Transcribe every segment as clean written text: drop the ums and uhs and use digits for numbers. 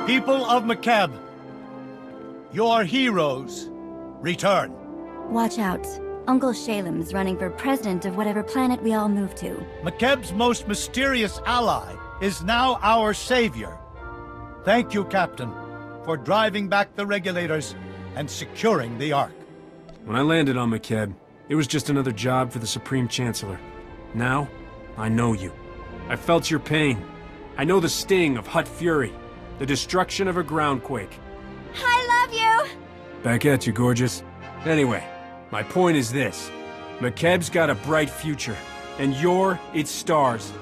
People of Makeb, your heroes return. Watch out. Uncle Shalem's running for president of whatever planet we all move to. Makeb's most mysterious ally is now our savior. Thank you, Captain, for driving back the regulators and securing the Ark. When I landed on Makeb, it was just another job for the Supreme Chancellor. Now, I know you. I felt your pain. I know the sting of Hutt fury, the destruction of a groundquake. I love you! Back at you, gorgeous. Anyway, my point is this. Makeb's got a bright future, and you're its stars.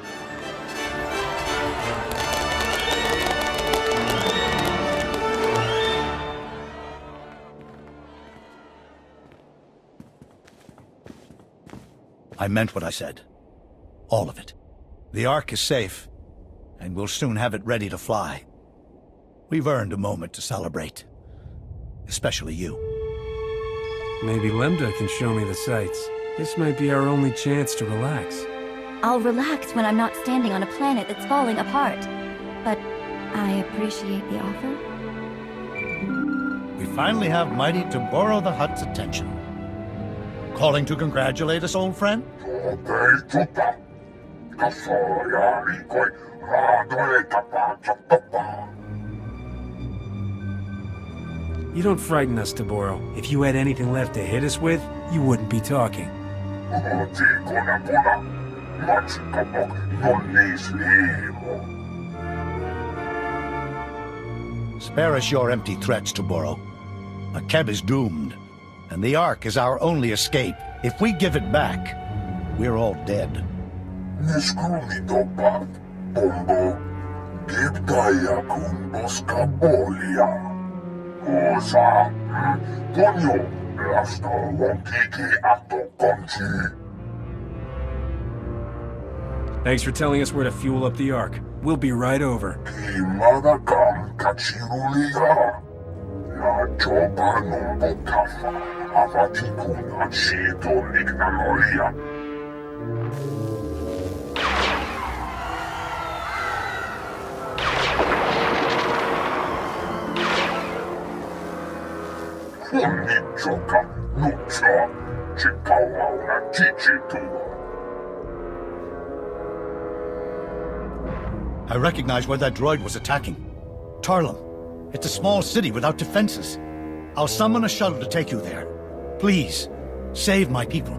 I meant what I said. All of it. The Ark is safe, and we'll soon have it ready to fly. We've earned a moment to celebrate. Especially you. Maybe Lambda can show me the sights. This might be our only chance to relax. I'll relax when I'm not standing on a planet that's falling apart. But I appreciate the offer. We finally have mighty Taboro the Hutt's attention. Calling to congratulate us, old friend? You don't frighten us, Taboro. If you had anything left to hit us with, you wouldn't be talking. Spare us your empty threats, Taboro. Makeb is doomed, and the Ark is our only escape. If we give it back, we're all dead. Thanks for telling us where to fuel up the Ark. We'll be right over. I recognize where that droid was attacking. Tarlum. It's a small city without defenses. I'll summon a shuttle to take you there. Please, save my people.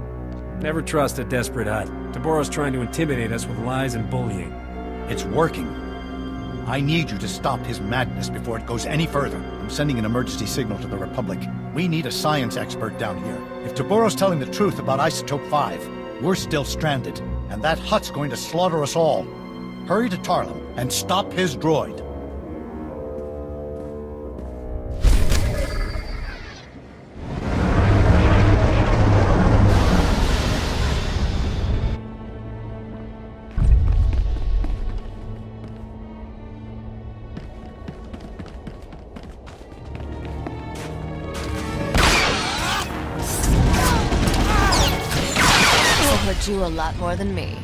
Never trust a desperate Hutt. Taboro's trying to intimidate us with lies and bullying. It's working. I need you to stop his madness before it goes any further. I'm sending an emergency signal to the Republic. We need a science expert down here. If Taboro's telling the truth about Isotope 5, we're still stranded, and that Hutt's going to slaughter us all. Hurry to Tarlum and stop his droid. You a lot more than me.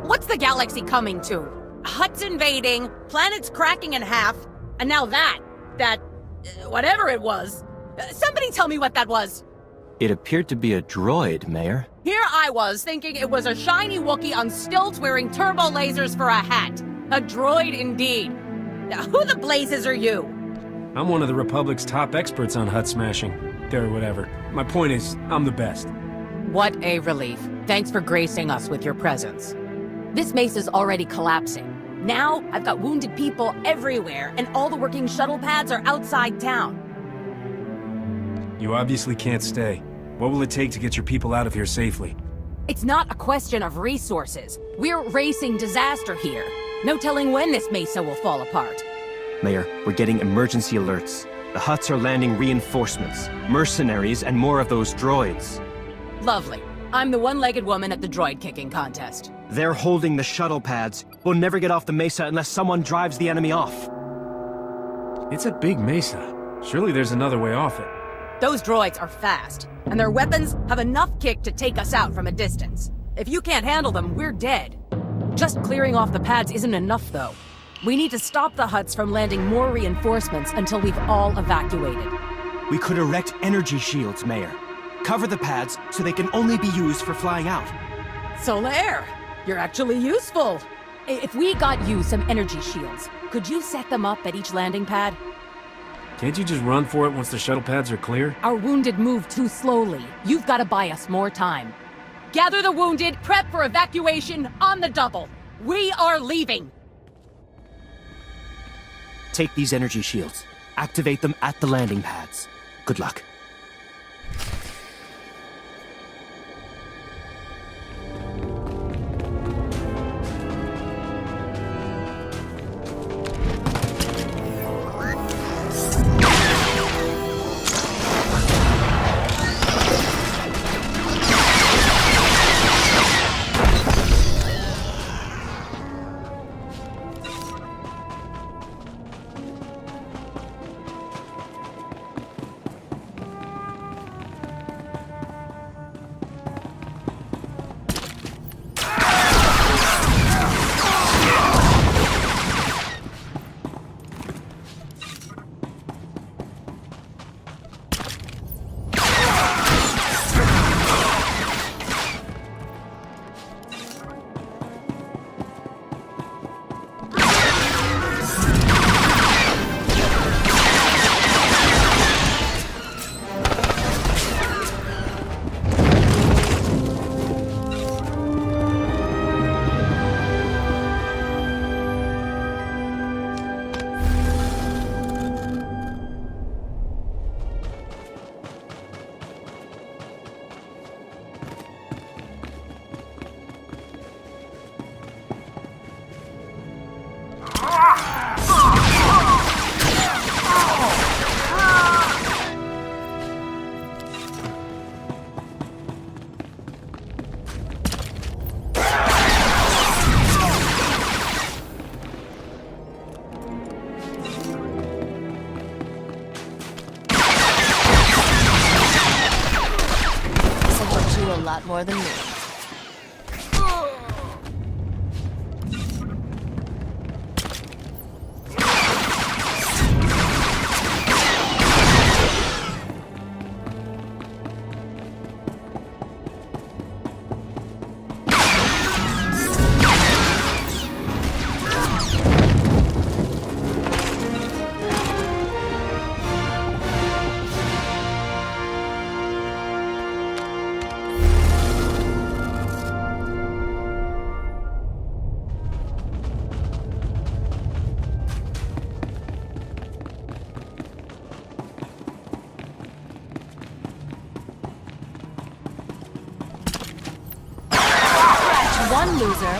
What's the galaxy coming to? Hutt's invading, planet's cracking in half, and now whatever it was. Somebody tell me what that was. It appeared to be a droid, Mayor. Here I was, thinking it was a shiny Wookiee on stilts wearing turbo lasers for a hat. A droid indeed. Who the blazes are you? I'm one of the Republic's top experts on Hutt smashing. Or whatever. My point is, I'm the best. What a relief. Thanks for gracing us with your presence. This mace is already collapsing. Now, I've got wounded people everywhere, and all the working shuttle pads are outside town. You obviously can't stay. What will it take to get your people out of here safely? It's not a question of resources. We're racing disaster here. No telling when this mesa will fall apart. Mayor, we're getting emergency alerts. The Hutts are landing reinforcements, mercenaries, and more of those droids. Lovely. I'm the one-legged woman at the droid kicking contest. They're holding the shuttle pads. We'll never get off the mesa unless someone drives the enemy off. It's a big mesa. Surely there's another way off it. Those droids are fast, and their weapons have enough kick to take us out from a distance. If you can't handle them, we're dead. Just clearing off the pads isn't enough, though. We need to stop the Hutts from landing more reinforcements until we've all evacuated. We could erect energy shields, Mayor. Cover the pads so they can only be used for flying out. Solaire, you're actually useful. If we got you some energy shields, could you set them up at each landing pad? Can't you just run for it once the shuttle pads are clear? Our wounded move too slowly. You've got to buy us more time. Gather the wounded, prep for evacuation on the double. We are leaving. Take these energy shields. Activate them at the landing pads. Good luck. More than me. One loser.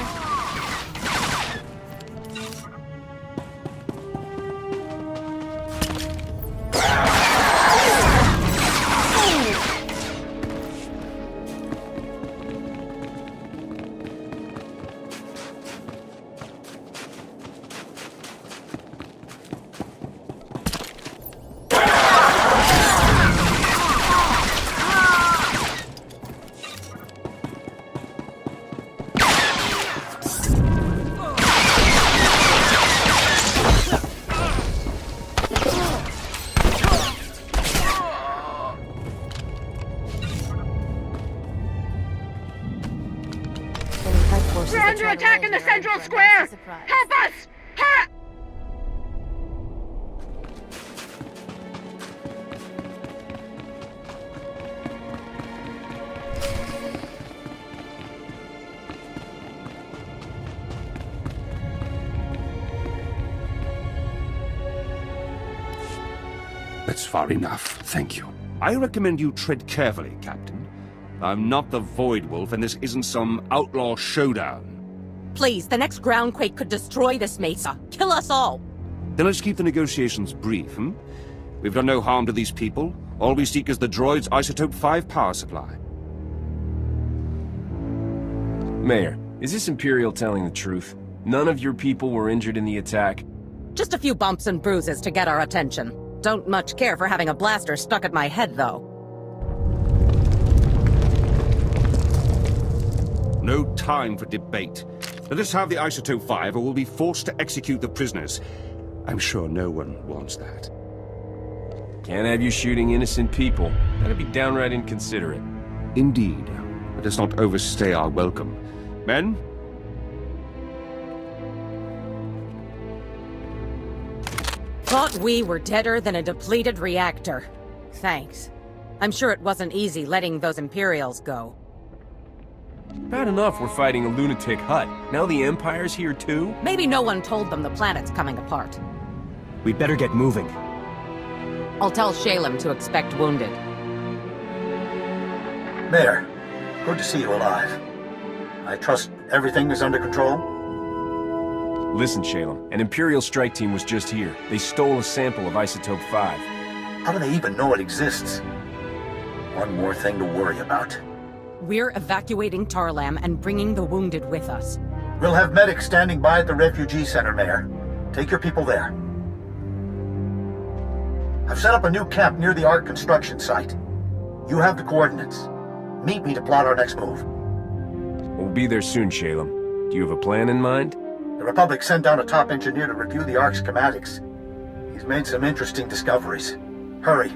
We're under attack in the central square! Help us! Hurry! That's far enough, thank you. I recommend you tread carefully, Captain. I'm not the Void Wolf, and this isn't some outlaw showdown. Please, the next groundquake could destroy this mesa. Kill us all. Then let's keep the negotiations brief, hmm? We've done no harm to these people. All we seek is the droid's Isotope 5 power supply. Mayor, is this Imperial telling the truth? None of your people were injured in the attack? Just a few bumps and bruises to get our attention. Don't much care for having a blaster stuck at my head, though. No time for debate. Let us have the Isotope 5 or we'll be forced to execute the prisoners. I'm sure no one wants that. Can't have you shooting innocent people. That'd be downright inconsiderate. Indeed. Let us not overstay our welcome. Men? Thought we were deader than a depleted reactor. Thanks. I'm sure it wasn't easy letting those Imperials go. Bad enough we're fighting a lunatic Hutt. Now the Empire's here too? Maybe no one told them the planet's coming apart. We'd better get moving. I'll tell Shalem to expect wounded. Mayor, good to see you alive. I trust everything is under control? Listen, Shalem, an Imperial strike team was just here. They stole a sample of Isotope 5. How do they even know it exists? One more thing to worry about. We're evacuating Tarlam and bringing the wounded with us. We'll have medics standing by at the refugee center, Mayor. Take your people there. I've set up a new camp near the ARC construction site. You have the coordinates. Meet me to plot our next move. We'll be there soon, Shalem. Do you have a plan in mind? The Republic sent down a top engineer to review the ARC schematics. He's made some interesting discoveries. Hurry.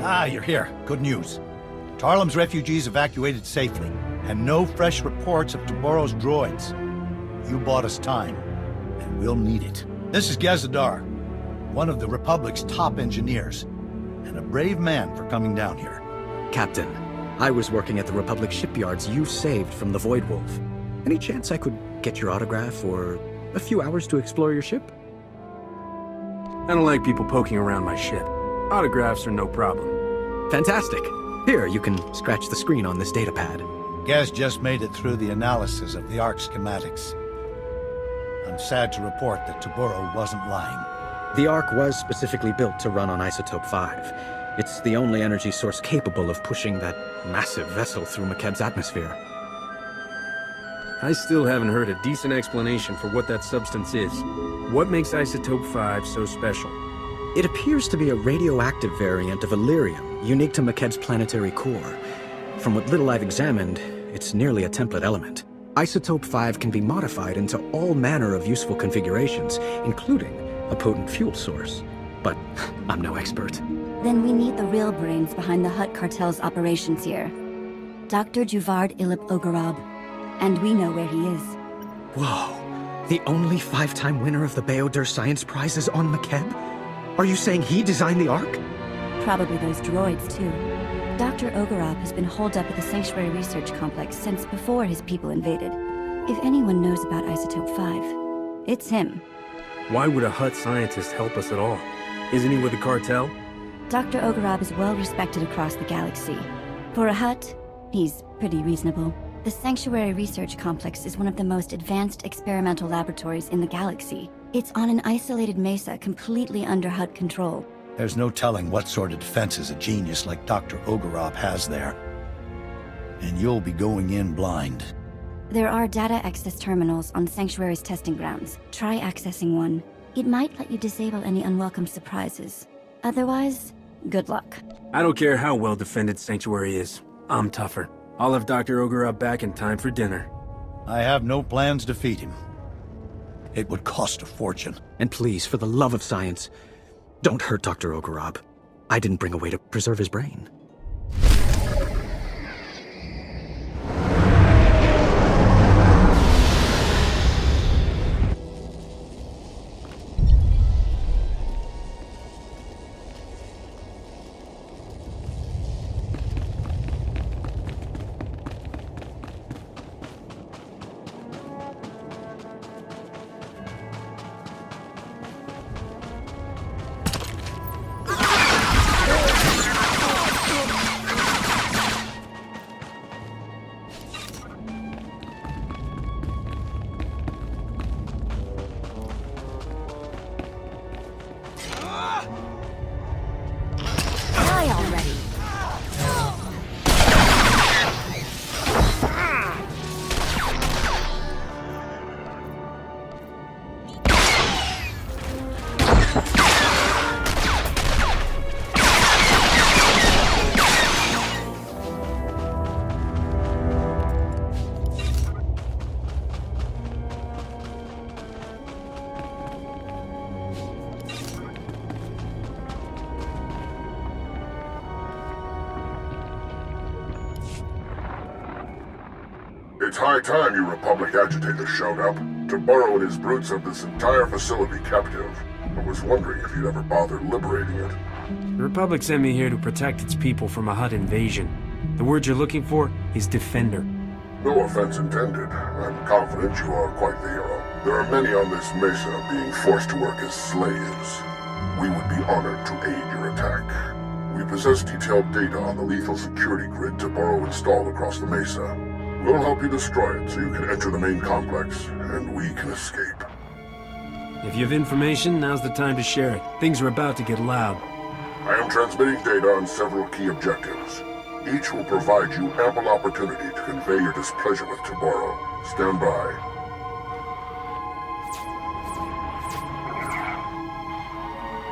Ah, you're here. Good news. Tarlem's refugees evacuated safely, and no fresh reports of Toboro's droids. You bought us time, and we'll need it. This is Gazadar, one of the Republic's top engineers, and a brave man for coming down here. Captain, I was working at the Republic shipyards you saved from the Void Wolf. Any chance I could get your autograph or a few hours to explore your ship? I don't like people poking around my ship. Autographs are no problem. Fantastic. Here, you can scratch the screen on this datapad. Gaz just made it through the analysis of the ARC schematics. I'm sad to report that Toboro wasn't lying. The Ark was specifically built to run on Isotope 5. It's the only energy source capable of pushing that massive vessel through Makeb's atmosphere. I still haven't heard a decent explanation for what that substance is. What makes Isotope 5 so special? It appears to be a radioactive variant of Illyrium, unique to Makeb's planetary core. From what little I've examined, it's nearly a template element. Isotope 5 can be modified into all manner of useful configurations, including a potent fuel source. But I'm no expert. Then we need the real brains behind the Hutt Cartel's operations here. Dr. Juvard Ilip Ogorab. And we know where he is. Whoa. The only 5-time winner of the Bayodur Science Prize is on Makeb? Are you saying he designed the Ark? Probably those droids, too. Dr. Ogorab has been holed up at the Sanctuary Research Complex since before his people invaded. If anyone knows about Isotope 5, it's him. Why would a Hutt scientist help us at all? Isn't he with the cartel? Dr. Ogorab is well respected across the galaxy. For a Hutt, he's pretty reasonable. The Sanctuary Research Complex is one of the most advanced experimental laboratories in the galaxy. It's on an isolated mesa completely under Hutt control. There's no telling what sort of defenses a genius like Dr. Ogorab has there. And you'll be going in blind. There are data access terminals on Sanctuary's testing grounds. Try accessing one. It might let you disable any unwelcome surprises. Otherwise, good luck. I don't care how well defended Sanctuary is. I'm tougher. I'll have Dr. Ogorab back in time for dinner. I have no plans to defeat him. It would cost a fortune. And please, for the love of science, don't hurt Dr. Ogorab. I didn't bring a way to preserve his brain. It's high time you Republic agitators showed up. Toburo and his brutes have this entire facility captive. I was wondering if you'd ever bother liberating it. The Republic sent me here to protect its people from a Hutt invasion. The word you're looking for is Defender. No offense intended. I'm confident you are quite the hero. There are many on this mesa being forced to work as slaves. We would be honored to aid your attack. We possess detailed data on the lethal security grid Toburo installed across the mesa. We'll help you destroy it so you can enter the main complex, and we can escape. If you have information, now's the time to share it. Things are about to get loud. I am transmitting data on several key objectives. Each will provide you ample opportunity to convey your displeasure with Toburo. Stand by.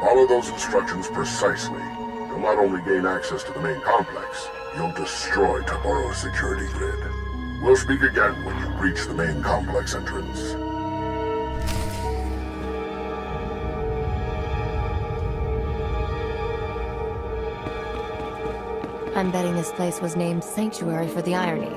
Follow those instructions precisely. You'll not only gain access to the main complex, you'll destroy Toburo's security grid. We'll speak again when you reach the main complex entrance. I'm betting this place was named Sanctuary for the irony.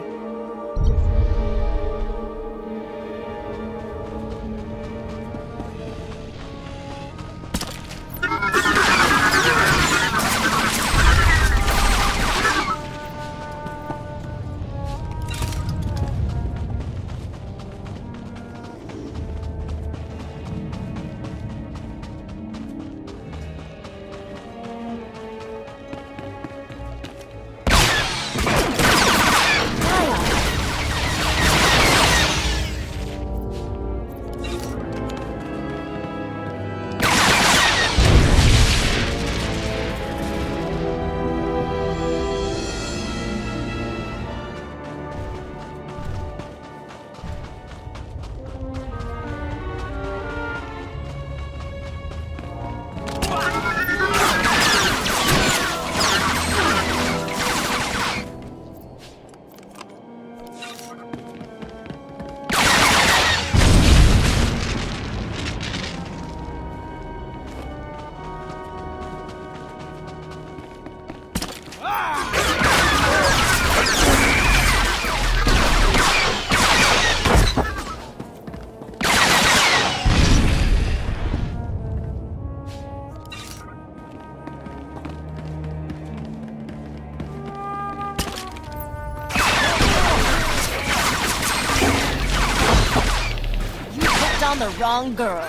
On the wrong girl.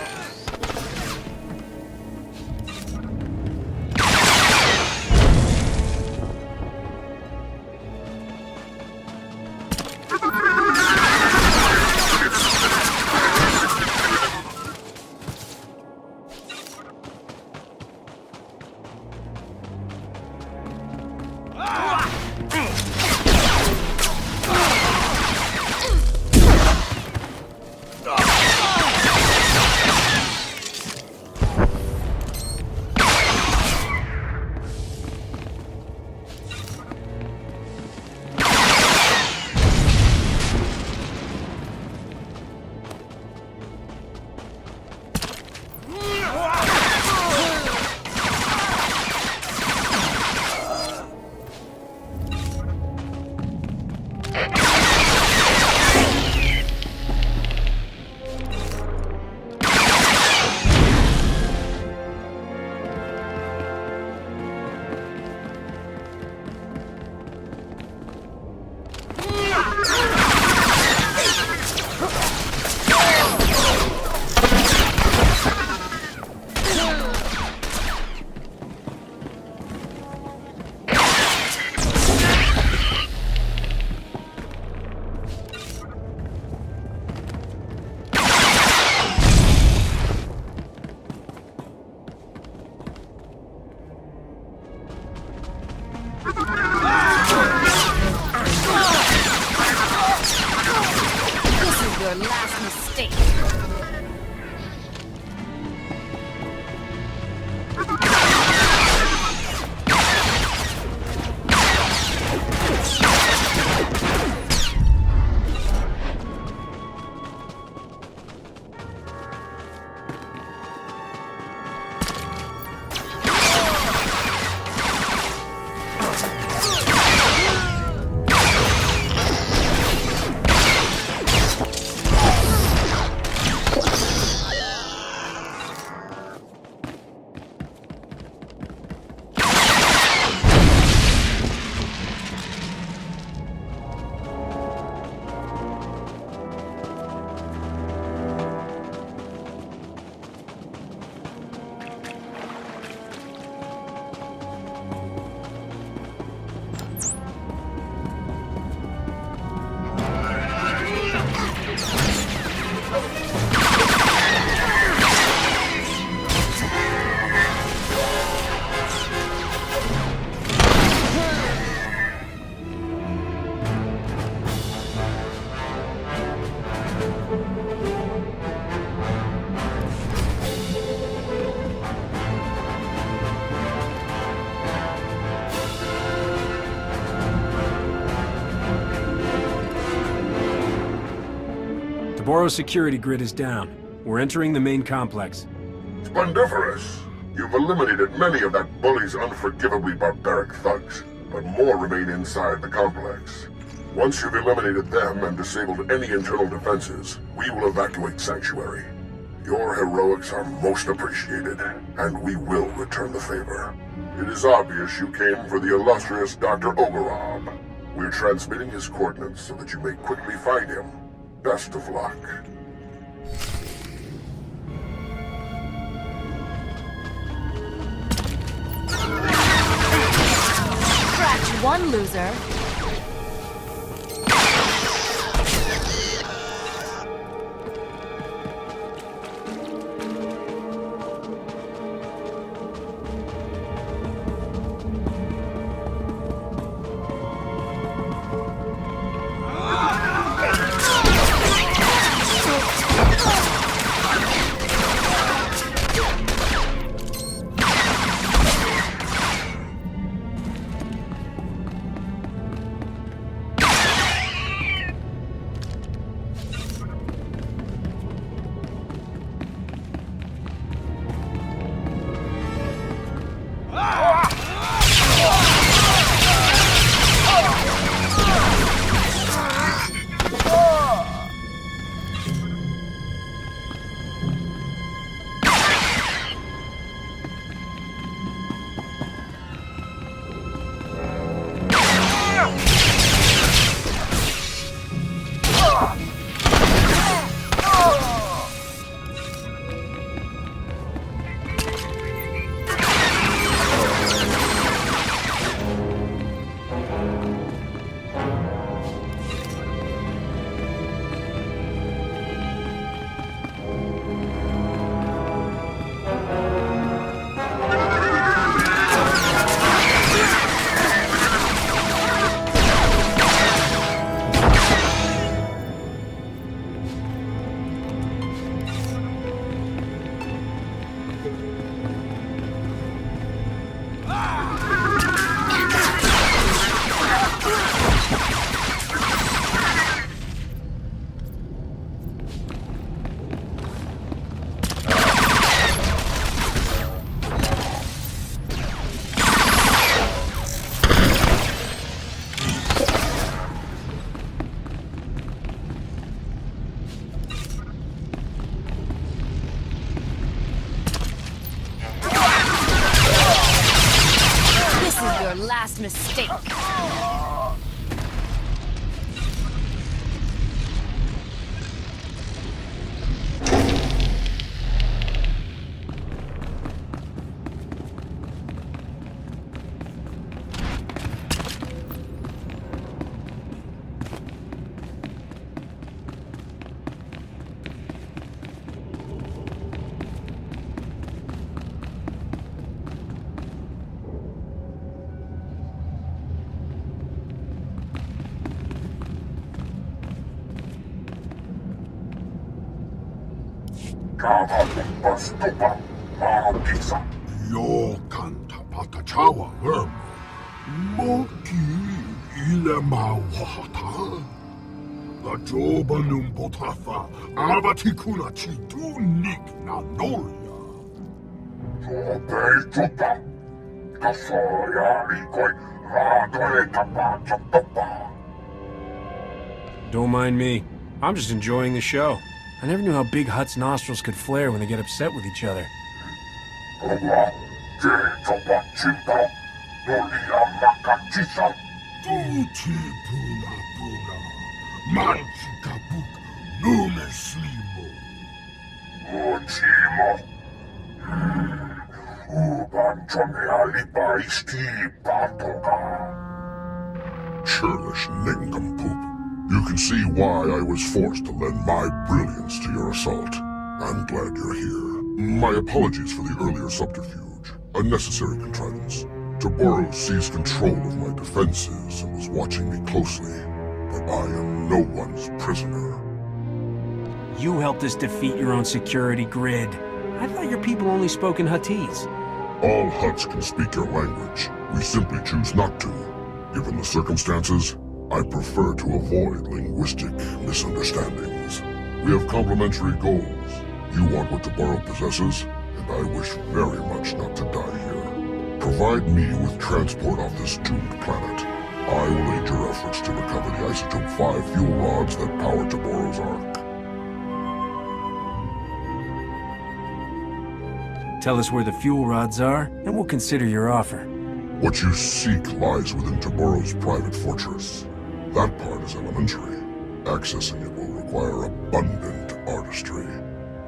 Boros security grid is down. We're entering the main complex. Splendiferous! You've eliminated many of that bully's unforgivably barbaric thugs, but more remain inside the complex. Once you've eliminated them and disabled any internal defenses, we will evacuate Sanctuary. Your heroics are most appreciated, and we will return the favor. It is obvious you came for the illustrious Dr. Ogorov. We're transmitting his coordinates so that you may quickly find him. Best of luck. Scratch one loser. Last mistake. Yokanta patachawa vermo. Moki ilemawata. Gajoba numbotafa. Abatikuna chitu nik na noria. Sobe chupa. Kasoya ikoi. Radoe tapa chapapa. Don't mind me. I'm just enjoying the show. I never knew how big Hutt's nostrils could flare when they get upset with each other. Churlish nincompoop. You can see why I was forced to lend my brilliance to your assault. I'm glad you're here. My apologies for the earlier subterfuge. A necessary contrivance. Boros seized control of my defenses and was watching me closely. But I am no one's prisoner. You helped us defeat your own security grid. I thought your people only spoke in Huttese. All Hutts can speak your language. We simply choose not to. Given the circumstances, I prefer to avoid linguistic misunderstandings. We have complementary goals. You want what Toboro possesses, and I wish very much not to die here. Provide me with transport off this doomed planet. I will aid your efforts to recover the Isotope 5 fuel rods that power Toboro's Ark. Tell us where the fuel rods are, and we'll consider your offer. What you seek lies within Toboro's private fortress. That part is elementary. Accessing it will require abundant artistry.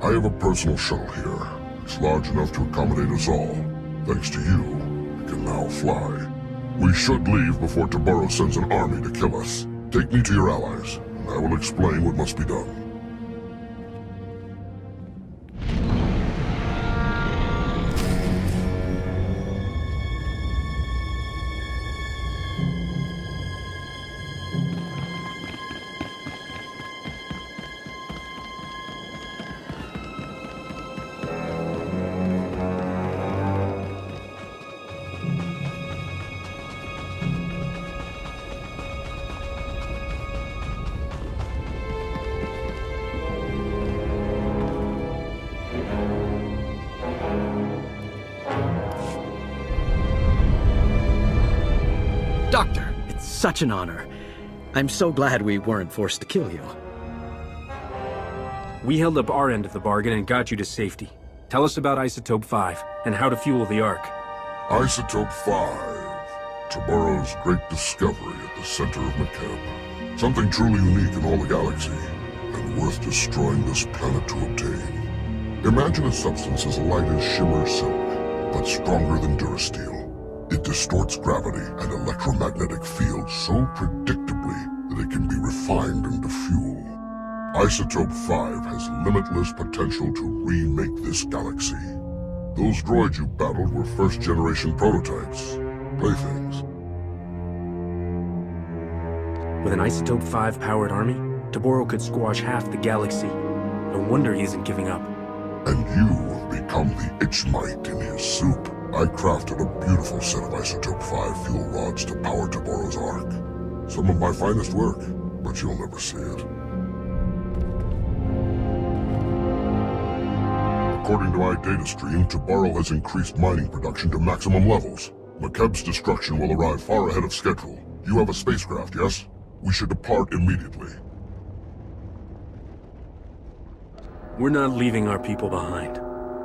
I have a personal shuttle here. It's large enough to accommodate us all. Thanks to you, we can now fly. We should leave before Toboro sends an army to kill us. Take me to your allies, and I will explain what must be done. Doctor, it's such an honor. I'm so glad we weren't forced to kill you. We held up our end of the bargain and got you to safety. Tell us about Isotope 5, and how to fuel the Ark. Isotope 5. Toboro's great discovery at the center of Makeb. Something truly unique in all the galaxy, and worth destroying this planet to obtain. Imagine a substance as light as shimmer silk, but stronger than Durasteel. It distorts gravity and electromagnetic fields so predictably that it can be refined into fuel. Isotope 5 has limitless potential to remake this galaxy. Those droids you battled were first-generation prototypes, playthings. With an Isotope 5-powered army, Toboro could squash half the galaxy. No wonder he isn't giving up. And you have become the itch-mite in his soup. I crafted a beautiful set of Isotope 5 fuel rods to power Toboro's Ark. Some of my finest work, but you'll never see it. According to my data stream, Toboro has increased mining production to maximum levels. Makeb's destruction will arrive far ahead of schedule. You have a spacecraft, yes? We should depart immediately. We're not leaving our people behind.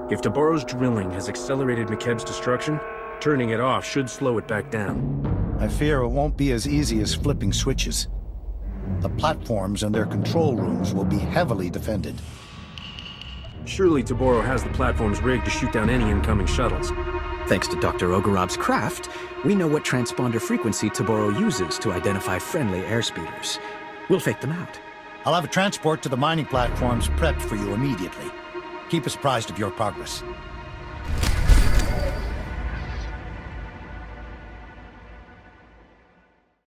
If Toboro's drilling has accelerated Makeb's destruction, turning it off should slow it back down. I fear it won't be as easy as flipping switches. The platforms and their control rooms will be heavily defended. Surely Toboro has the platforms rigged to shoot down any incoming shuttles. Thanks to Dr. Ogorob's craft, we know what transponder frequency Toboro uses to identify friendly airspeeders. We'll fake them out. I'll have a transport to the mining platforms prepped for you immediately. Keep us apprised of your progress.